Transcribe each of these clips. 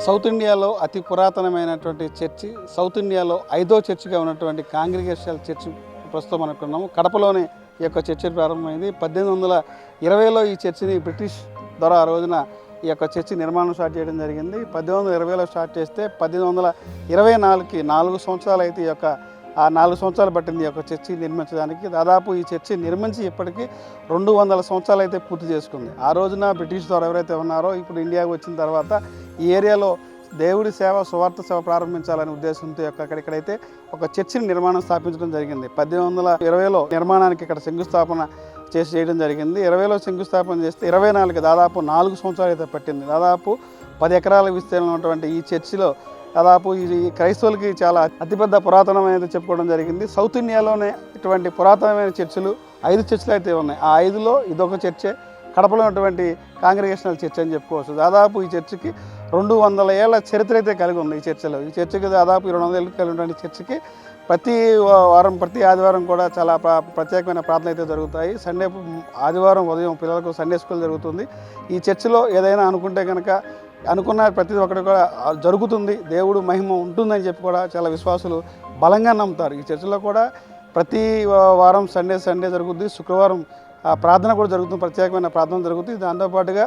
South ఇండియాలో అతి పురాతనమైనటువంటి చర్చి, సౌత్ ఇండియాలో 5వ చర్చిగా ఉన్నటువంటి కాంగ్రిగేషనల్ చర్చి ప్రస్తుతం అనుకున్నాము. కడపలోనే ఈ యొక్క చర్చి ప్రారంభమైంది. 1820లో ఈ చర్చిని బ్రిటిష్ ద్వారా ఆ రోజున ఈ యొక్క చర్చి నిర్మాణం స్టార్ట్ చేయడం జరిగింది. 1820లో స్టార్ట్ చేస్తే 1824కి 4 సంవత్సరాలు అయితే ఈ యొక్క 4 సంవత్సరాలు పట్టింది ఈ యొక్క చర్చి నిర్మించడానికి. దాదాపు ఈ చర్చి నిర్మించి ఇప్పటికీ 200 సంవత్సరాలు అయితే పూర్తి చేసుకుంది. ఆ రోజున బ్రిటిష్ ద్వారా ఎవరైతే ఉన్నారో ఇప్పుడు ఇండియాకు వచ్చిన తర్వాత ఈ ఏరియాలో దేవుడి సేవ, సువార్త సేవ ప్రారంభించాలనే ఉద్దేశంతో అక్కడిక్కడైతే ఒక చర్చిని నిర్మాణం స్థాపించడం జరిగింది. 1820లో నిర్మాణానికి ఇక్కడ శంకుస్థాపన చేయడం జరిగింది. 20లో శంకుస్థాపన చేస్తే 24కి దాదాపు 4 సంవత్సరాలు అయితే పట్టింది. దాదాపు 10 ఎకరాల విస్తీర్ణం ఉన్నటువంటి ఈ చర్చిలో దాదాపు ఇది క్రైస్తవులకి చాలా అతిపెద్ద పురాతనమైనది చెప్పుకోవడం జరిగింది. సౌత్ ఇండియాలోనే ఇటువంటి పురాతనమైన చర్చిలు 5 చర్చిలు అయితే ఉన్నాయి. ఆ 5లో ఇదొక చర్చే. కడపలో ఉన్నటువంటి కాంగ్రిగేషనల్ చర్చ్ అని చెప్పుకోవచ్చు. దాదాపు ఈ చర్చికి 200 ఏళ్ల చరిత్ర అయితే కలిగి ఉంది. ఈ చర్చికి దాదాపు 200 ఏళ్ళు కలిగి ఉన్నటువంటి చర్చికి ప్రతి ఆదివారం కూడా చాలా ప్రత్యేకమైన ప్రార్థనలు అయితే జరుగుతాయి. ఆదివారం ఉదయం పిల్లలకు సండే స్కూల్ జరుగుతుంది. ఈ చర్చిలో ఏదైనా అనుకుంటే కనుక అనుకున్న ప్రతి ఒక్కటి కూడా జరుగుతుంది, దేవుడు మహిమ ఉంటుందని చెప్పి కూడా చాలా విశ్వాసులు బలంగా నమ్ముతారు. ఈ చర్చిలో కూడా ప్రతి వారం సండే జరుగుతుంది. శుక్రవారం ప్రార్థన కూడా జరుగుతుంది, ప్రత్యేకమైన ప్రార్థన జరుగుతుంది. దాంతోపాటుగా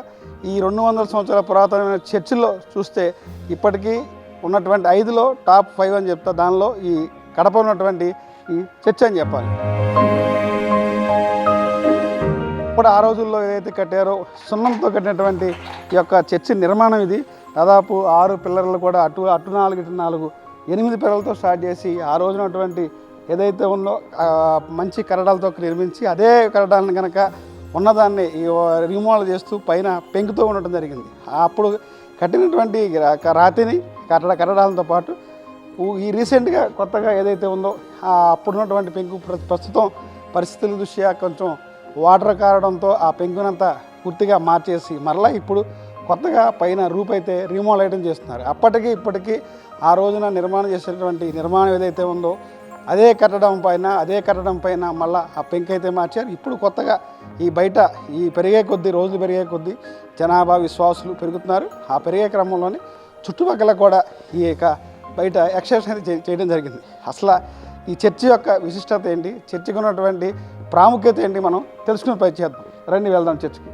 ఈ 200 సంవత్సరాల పురాతనమైన చర్చిల్లో చూస్తే ఇప్పటికీ ఉన్నటువంటి 5లో టాప్ 5 అని చెప్తా. దానిలో ఈ కడప ఉన్నటువంటి ఈ చర్చ్ అని చెప్పాలి. ఇప్పుడు ఆ రోజుల్లో ఏదైతే కట్టారో సున్నంతో కట్టినటువంటి ఈ యొక్క చర్చి నిర్మాణం ఇది. దాదాపు 6 పిల్లర్లు కూడా అటు 4 ఇటు 4 8 పిల్లలతో స్టార్ట్ చేసి ఆ రోజునటువంటి ఏదైతే ఉందో మంచి కరడాలతో నిర్మించి అదే కరడాలను కనుక ఉన్నదాన్ని రిమోడల్ చేస్తూ పైన పెంకుతో ఉండటం జరిగింది. అప్పుడు కట్టినటువంటి రాతిని కరడాలతో పాటు ఈ రీసెంట్గా కొత్తగా ఏదైతే ఉందో అప్పుడున్నటువంటి పెంకు ప్రస్తుతం పరిస్థితుల దృష్ట్యా కొంచెం వాటర్ కారడంతో ఆ పెంకునంతా పూర్తిగా మార్చేసి మరలా ఇప్పుడు కొత్తగా పైన రూప్ అయితే రీమోడల్ ఐటమ్ చేస్తున్నారు. అప్పటికి ఇప్పటికీ ఆ రోజున నిర్మాణం చేసినటువంటి నిర్మాణం ఏదైతే ఉందో అదే కట్టడం పైన మళ్ళీ ఆ పెంకు అయితే మార్చారు. ఇప్పుడు కొత్తగా ఈ బయట రోజులు పెరిగే కొద్దీ జనాభా విశ్వాసులు పెరుగుతున్నారు. ఆ పెరిగే క్రమంలోనే చుట్టుపక్కల కూడా ఈ యొక్క బయట ఎక్సర్సైజ్ చేయడం జరిగింది. అసలు ఈ చర్చి యొక్క విశిష్టత ఏంటి, చర్చికి ఉన్నటువంటి ప్రాముఖ్యత ఏంటి మనం తెలుసుకుని ప్రయత్నం చేద్దాం. రండి వెళ్దాం చర్చికి.